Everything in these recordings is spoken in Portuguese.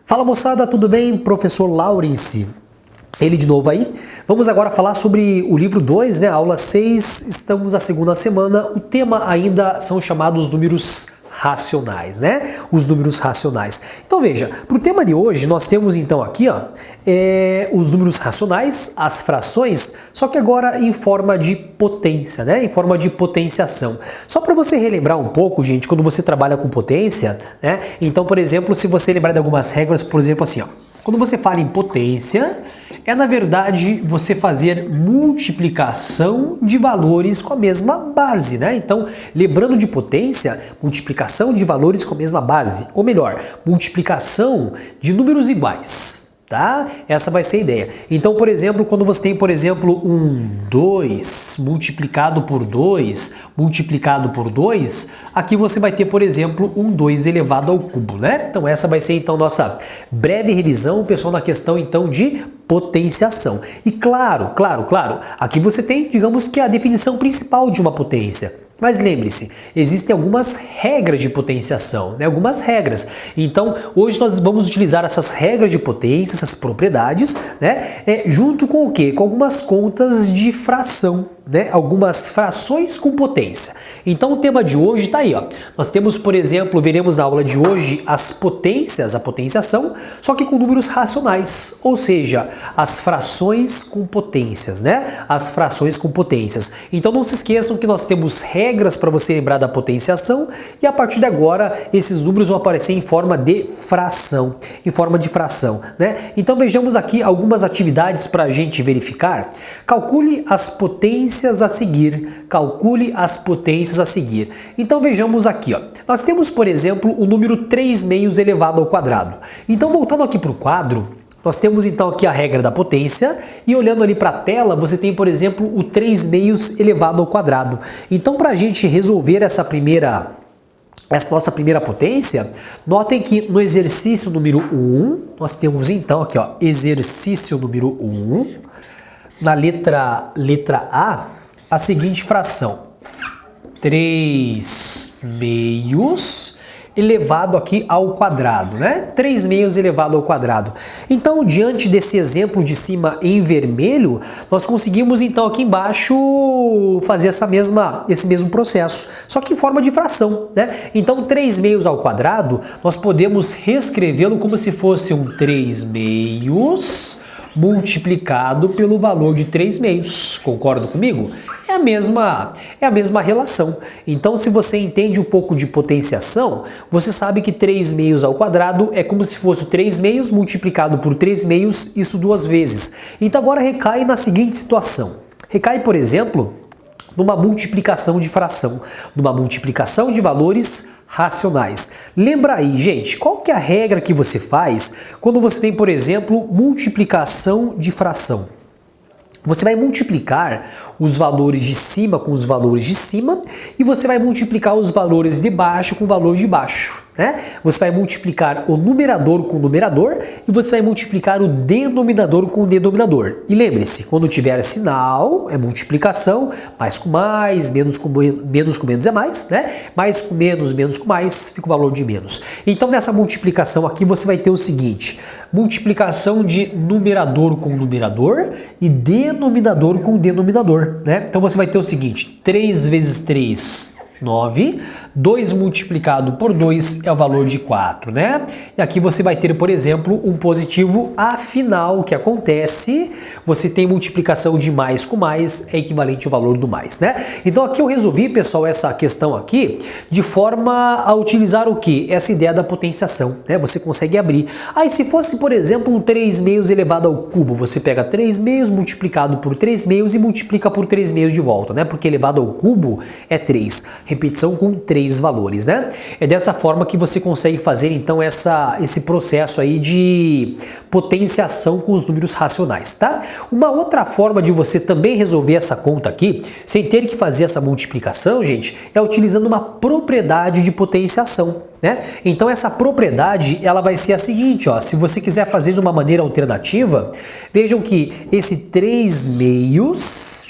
Fala moçada, tudo bem? Professor Laurence, ele de novo aí. Vamos agora falar sobre o livro 2, né? Aula 6, estamos na segunda semana. O tema ainda são chamados números racionais, né? Os números racionais. Então veja, para o tema de hoje nós temos então aqui, ó, os números racionais, as frações, só que agora em forma de potência, né? Em forma de potenciação. Só para você relembrar um pouco, gente, quando você trabalha com potência, né? Então, por exemplo, se você lembrar de algumas regras, por exemplo, assim, ó, quando você fala em potência, é na verdade você fazer multiplicação de valores com a mesma base, né? Então, lembrando de potência, multiplicação de valores com a mesma base, ou melhor, multiplicação de números iguais. Tá? Essa vai ser a ideia. Então, por exemplo, quando você tem, por exemplo, 2 multiplicado por 2, multiplicado por 2, aqui você vai ter, por exemplo, 2 elevado ao cubo, né? Então, essa vai ser, então, nossa breve revisão, pessoal, na questão, então, de potenciação. E claro, aqui você tem, digamos que a definição principal de uma potência. Mas lembre-se, existem algumas regras de potenciação, né? Algumas regras. Então, hoje nós vamos utilizar essas regras de potência, essas propriedades, né? Junto com o quê? Com algumas contas de fração, né? Algumas frações com potência. Então, o tema de hoje está aí, ó. Nós temos, por exemplo, veremos na aula de hoje as potências, a potenciação, só que com números racionais, ou seja, as frações com potências, né? As frações com potências. Então, não se esqueçam que nós temos regras para você lembrar da potenciação e a partir de agora esses números vão aparecer em forma de fração, né? Então, vejamos aqui algumas atividades para a gente verificar. Calcule as potências a seguir. Calcule as potências a seguir. Então vejamos aqui, ó. Nós temos, por exemplo, o número 3 meios elevado ao quadrado. Então, voltando aqui para o quadro, nós temos então aqui a regra da potência e olhando ali para a tela, você tem, por exemplo, o 3 meios elevado ao quadrado. Então, para a gente resolver essa nossa primeira potência, notem que no exercício número 1, nós temos então aqui, ó, exercício número 1, na letra A seguinte fração: 3 meios elevado aqui ao quadrado, né? 3 meios elevado ao quadrado. Então, diante desse exemplo de cima em vermelho, nós conseguimos então aqui embaixo fazer esse mesmo processo, só que em forma de fração, né? Então, 3 meios ao quadrado, nós podemos reescrevê-lo como se fosse um 3 meios multiplicado pelo valor de 3 meios. Concorda comigo? É a mesma relação. Então, se você entende um pouco de potenciação, você sabe que 3 meios ao quadrado é como se fosse 3 meios multiplicado por 3 meios, isso 2 vezes. Então, agora recai na seguinte situação. Recai, por exemplo, numa multiplicação de fração, numa multiplicação de valores racionais. Lembra aí, gente, qual que é a regra que você faz quando você tem, por exemplo, multiplicação de fração? Você vai multiplicar os valores de cima com os valores de cima e você vai multiplicar os valores de baixo com o valor de baixo, né? Você vai multiplicar o numerador com o numerador e você vai multiplicar o denominador com o denominador. E lembre-se, quando tiver sinal, é multiplicação, mais com mais, menos com menos é mais, né? Mais com menos com mais, fica o valor de menos. Então, nessa multiplicação aqui, você vai ter o seguinte: multiplicação de numerador com numerador e denominador com denominador, né? Então, você vai ter o seguinte: 3 vezes 3, 9, 2 multiplicado por 2 é o valor de 4, né? E aqui você vai ter, por exemplo, um positivo afinal, que acontece, você tem multiplicação de mais com mais, é equivalente ao valor do mais, né? Então aqui eu resolvi, pessoal, essa questão aqui, de forma a utilizar o quê? Essa ideia da potenciação, né? Você consegue abrir. Aí se fosse, por exemplo, um 3 meios elevado ao cubo, você pega 3 meios multiplicado por 3 meios e multiplica por 3 meios de volta, né? Porque elevado ao cubo é 3. Repetição com 3 valores, né? É dessa forma que você consegue fazer então esse processo aí de potenciação com os números racionais, tá? Uma outra forma de você também resolver essa conta aqui, sem ter que fazer essa multiplicação, gente, é utilizando uma propriedade de potenciação, né? Então essa propriedade, ela vai ser a seguinte, ó, se você quiser fazer de uma maneira alternativa, vejam que esse 3 meios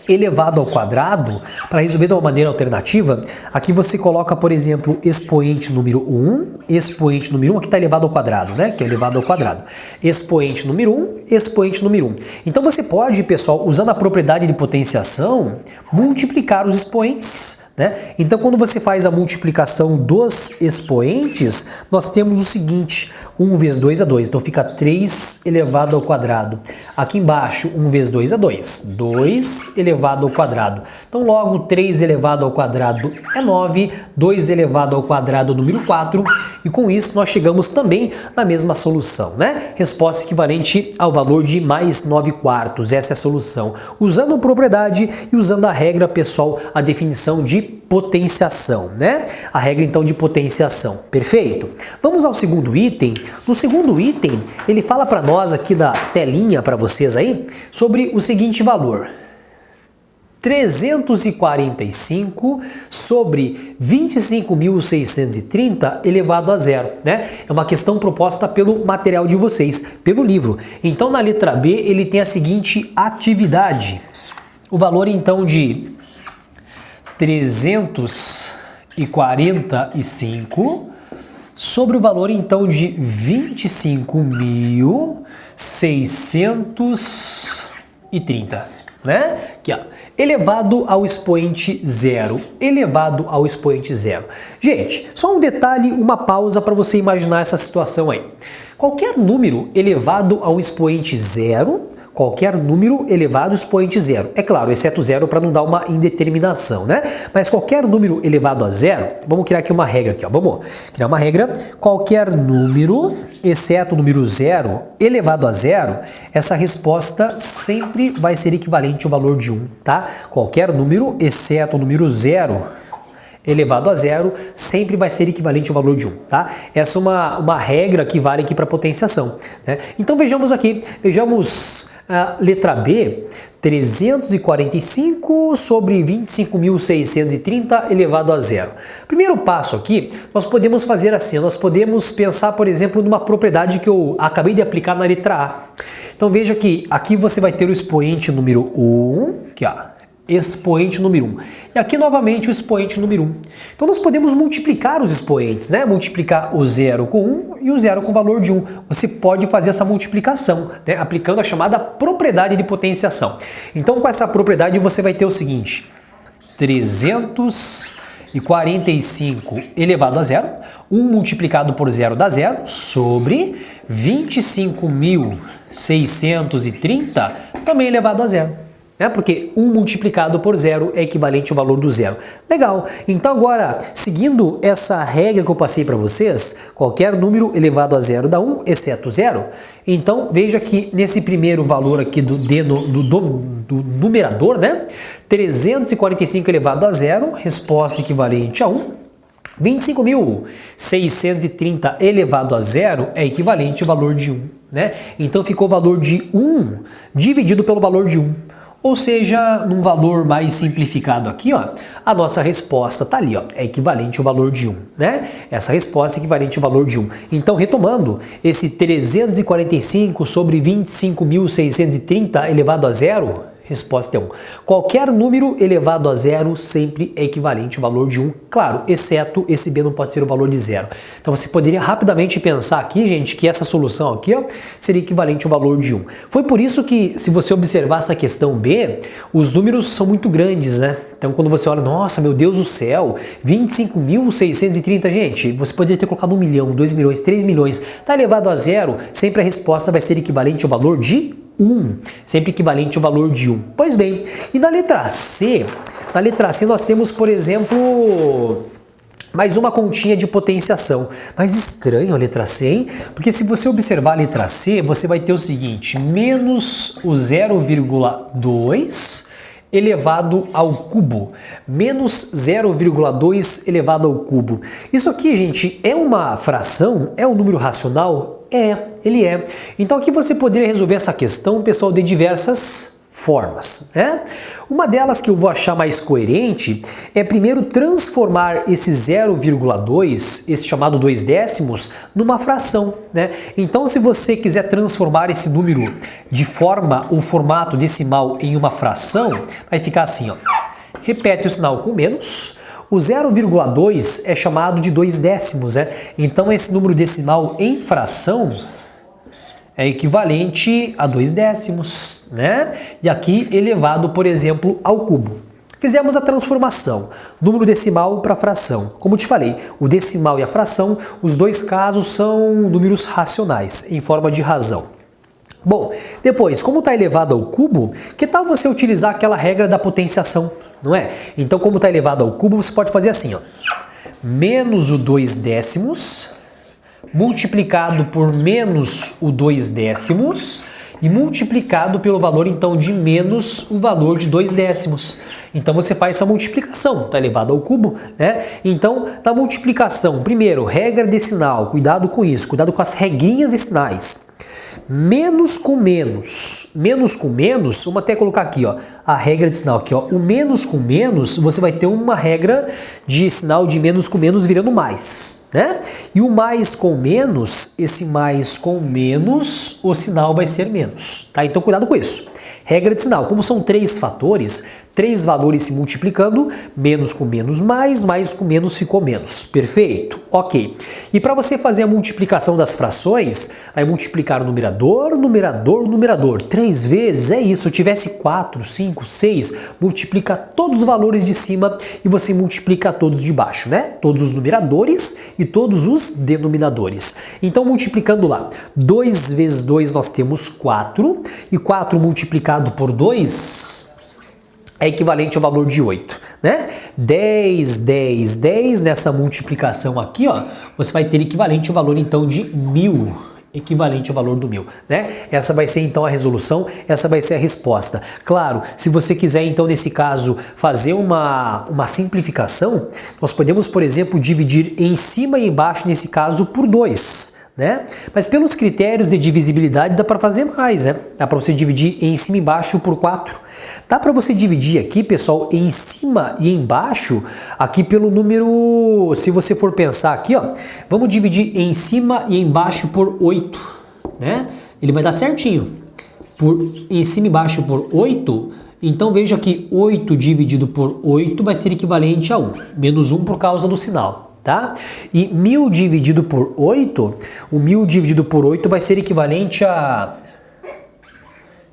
elevado ao quadrado, para resolver de uma maneira alternativa, aqui você coloca, por exemplo, expoente número 1, expoente número 1, aqui está elevado ao quadrado, né? Que é elevado ao quadrado. Expoente número 1, expoente número 1. Então você pode, pessoal, usando a propriedade de potenciação, multiplicar os expoentes, né? Então, quando você faz a multiplicação dos expoentes, nós temos o seguinte, 1 vezes 2 é 2, então fica 3 elevado ao quadrado. Aqui embaixo, 1 vezes 2 é 2, 2 elevado ao quadrado. Então, logo, 3 elevado ao quadrado é 9, 2 elevado ao quadrado é o número 4, e com isso nós chegamos também na mesma solução, né? Resposta equivalente ao valor de mais 9 quartos, essa é a solução. Usando a propriedade e usando a regra, pessoal, a definição de potenciação, né? A regra então de potenciação, perfeito? Vamos ao segundo item. No segundo item, ele fala para nós aqui da telinha para vocês aí sobre o seguinte valor: 345 sobre 25.630 elevado a zero, né? É uma questão proposta pelo material de vocês, pelo livro. Então, na letra B, ele tem a seguinte atividade. O valor então de 345 sobre o valor então de 25.630, né? Aqui, ó, elevado ao expoente zero, elevado ao expoente zero. Gente, só um detalhe, uma pausa para você imaginar essa situação aí. Qualquer número elevado ao expoente zero, qualquer número elevado ao expoente zero. É claro, exceto zero para não dar uma indeterminação, né? Mas qualquer número elevado a zero, vamos criar aqui uma regra aqui, ó. Vamos criar uma regra. Qualquer número, exceto o número zero, elevado a zero, essa resposta sempre vai ser equivalente ao valor de 1, tá? Qualquer número, exceto o número zero, elevado a zero, sempre vai ser equivalente ao valor de 1, tá? Essa é uma regra que vale aqui para potenciação, né? Então vejamos aqui, vejamos a letra B, 345 sobre 25.630 elevado a zero. Primeiro passo aqui, nós podemos fazer assim, nós podemos pensar, por exemplo, numa propriedade que eu acabei de aplicar na letra A. Então veja que aqui você vai ter o expoente número 1, aqui ó, expoente número 1. E aqui novamente o expoente número 1. Então nós podemos multiplicar os expoentes, né? Multiplicar o 0 com 1 e o 0 com o valor de 1. Você pode fazer essa multiplicação, né? Aplicando a chamada propriedade de potenciação. Então com essa propriedade você vai ter o seguinte: 345 elevado a zero, 1 multiplicado por 0 dá 0, sobre 25.630 também elevado a zero. Né? Porque 1 multiplicado por 0 é equivalente ao valor do zero. Legal, então agora, seguindo essa regra que eu passei para vocês, qualquer número elevado a zero dá 1, exceto 0. Então, veja que nesse primeiro valor aqui do numerador, né? 345 elevado a zero, resposta equivalente a 1. 25.630 elevado a zero é equivalente ao valor de 1. Né? Então, ficou o valor de 1 dividido pelo valor de 1. Ou seja, num valor mais simplificado aqui, ó, a nossa resposta está ali, ó, é equivalente ao valor de 1, né? Essa resposta é equivalente ao valor de 1. Então, retomando, esse 345 sobre 25.630 elevado a zero, resposta é 1. Qualquer número elevado a zero sempre é equivalente ao valor de 1, claro, exceto esse B não pode ser o valor de 0. Então você poderia rapidamente pensar aqui, gente, que essa solução aqui, ó, seria equivalente ao valor de 1. Foi por isso que, se você observar essa questão B, os números são muito grandes, né? Então quando você olha, nossa, meu Deus do céu, 25.630, gente, você poderia ter colocado 1 milhão, 2 milhões, 3 milhões, tá elevado a zero, sempre a resposta vai ser equivalente ao valor de 1, sempre equivalente ao valor de 1. Pois bem, e na letra C nós temos, por exemplo, mais uma continha de potenciação. Mas estranho a letra C, hein? Porque se você observar a letra C, você vai ter o seguinte, menos o 0,2 elevado ao cubo, menos 0,2 elevado ao cubo. Isso aqui, gente, é uma fração? É um número racional? É, ele é. Então aqui você poderia resolver essa questão, pessoal, de diversas formas, né? Uma delas que eu vou achar mais coerente é primeiro transformar esse 0,2, esse chamado 2 décimos, numa fração, né? Então, se você quiser transformar esse número de forma ou formato decimal em uma fração, vai ficar assim, ó. Repete o sinal com menos. O 0,2 é chamado de 2 décimos, né? Então, esse número decimal em fração é equivalente a 2 décimos, né? E aqui elevado, por exemplo, ao cubo. Fizemos a transformação, número decimal para fração. Como te falei, o decimal e a fração, os dois casos são números racionais, em forma de razão. Bom, depois, como está elevado ao cubo, que tal você utilizar aquela regra da potenciação, não é? Então, como está elevado ao cubo, você pode fazer assim, ó. Menos o 2 décimos multiplicado por menos o 2 décimos e multiplicado pelo valor, então, de menos o valor de 2 décimos. Então, você faz essa multiplicação, está elevado ao cubo, né? Então, na multiplicação, primeiro, regra decinal, cuidado com isso, cuidado com as regrinhas decinais. Menos com menos, vamos até colocar aqui, ó, a regra de sinal aqui, ó, o menos com menos, você vai ter uma regra de sinal de menos com menos virando mais, né? E o mais com menos, esse mais com menos, o sinal vai ser menos, tá? Então cuidado com isso. Regra de sinal, como são 3 fatores, 3 valores se multiplicando, menos com menos mais com menos ficou menos. Perfeito? Ok. E para você fazer a multiplicação das frações, vai multiplicar o numerador, numerador. 3 vezes, é isso. Se eu tivesse 4, 5, 6, multiplica todos os valores de cima e você multiplica todos de baixo, né? Todos os numeradores e todos os denominadores. Então, multiplicando lá, 2 vezes 2 nós temos 4, e 4 multiplicado por 2... é equivalente ao valor de 8, né? 10, 10, 10, nessa multiplicação aqui, ó, você vai ter equivalente ao valor, então, de 1000. Equivalente ao valor do 1000, né? Essa vai ser, então, a resolução, essa vai ser a resposta. Claro, se você quiser, então, nesse caso, fazer uma simplificação, nós podemos, por exemplo, dividir em cima e embaixo, nesse caso, por 2. Né? Mas pelos critérios de divisibilidade dá para fazer mais, né? Dá para você dividir em cima e embaixo por 4. Dá para você dividir aqui, pessoal, em cima e embaixo, aqui pelo número, se você for pensar aqui, ó, vamos dividir em cima e embaixo por 8, né? Ele vai dar certinho. Em cima e embaixo por 8, então veja que 8 dividido por 8 vai ser equivalente a 1, menos 1 por causa do sinal. Tá? E 1000 dividido por 8, o 1000 dividido por 8 vai ser equivalente a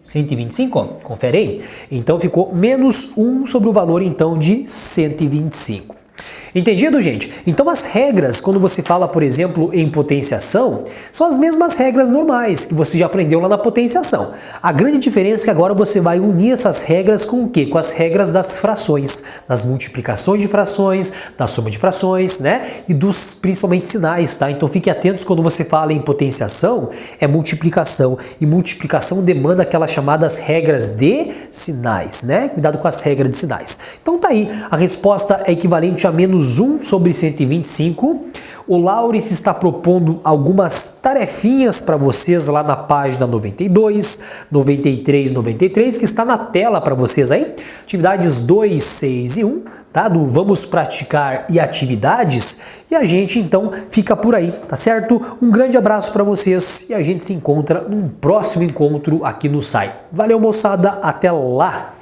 125, ó, confere aí. Então ficou menos 1 sobre o valor, então, de 125. Entendido, gente? Então as regras, quando você fala, por exemplo, em potenciação, são as mesmas regras normais que você já aprendeu lá na potenciação. A grande diferença é que agora você vai unir essas regras com o quê? Com as regras das frações, das multiplicações de frações, da soma de frações, né? E dos, principalmente, sinais, tá? Então fiquem atentos quando você fala em potenciação, é multiplicação. E multiplicação demanda aquelas chamadas regras de sinais, né? Cuidado com as regras de sinais. Então tá aí, a resposta é equivalente a menos 1 sobre 125. O Laurence está propondo algumas tarefinhas para vocês lá na página 92, 93, 93, que está na tela para vocês aí. Atividades 2, 6 e 1, tá? Do Vamos Praticar e Atividades. E a gente, então, fica por aí, tá certo? Um grande abraço para vocês e a gente se encontra num próximo encontro aqui no SAI. Valeu, moçada, até lá!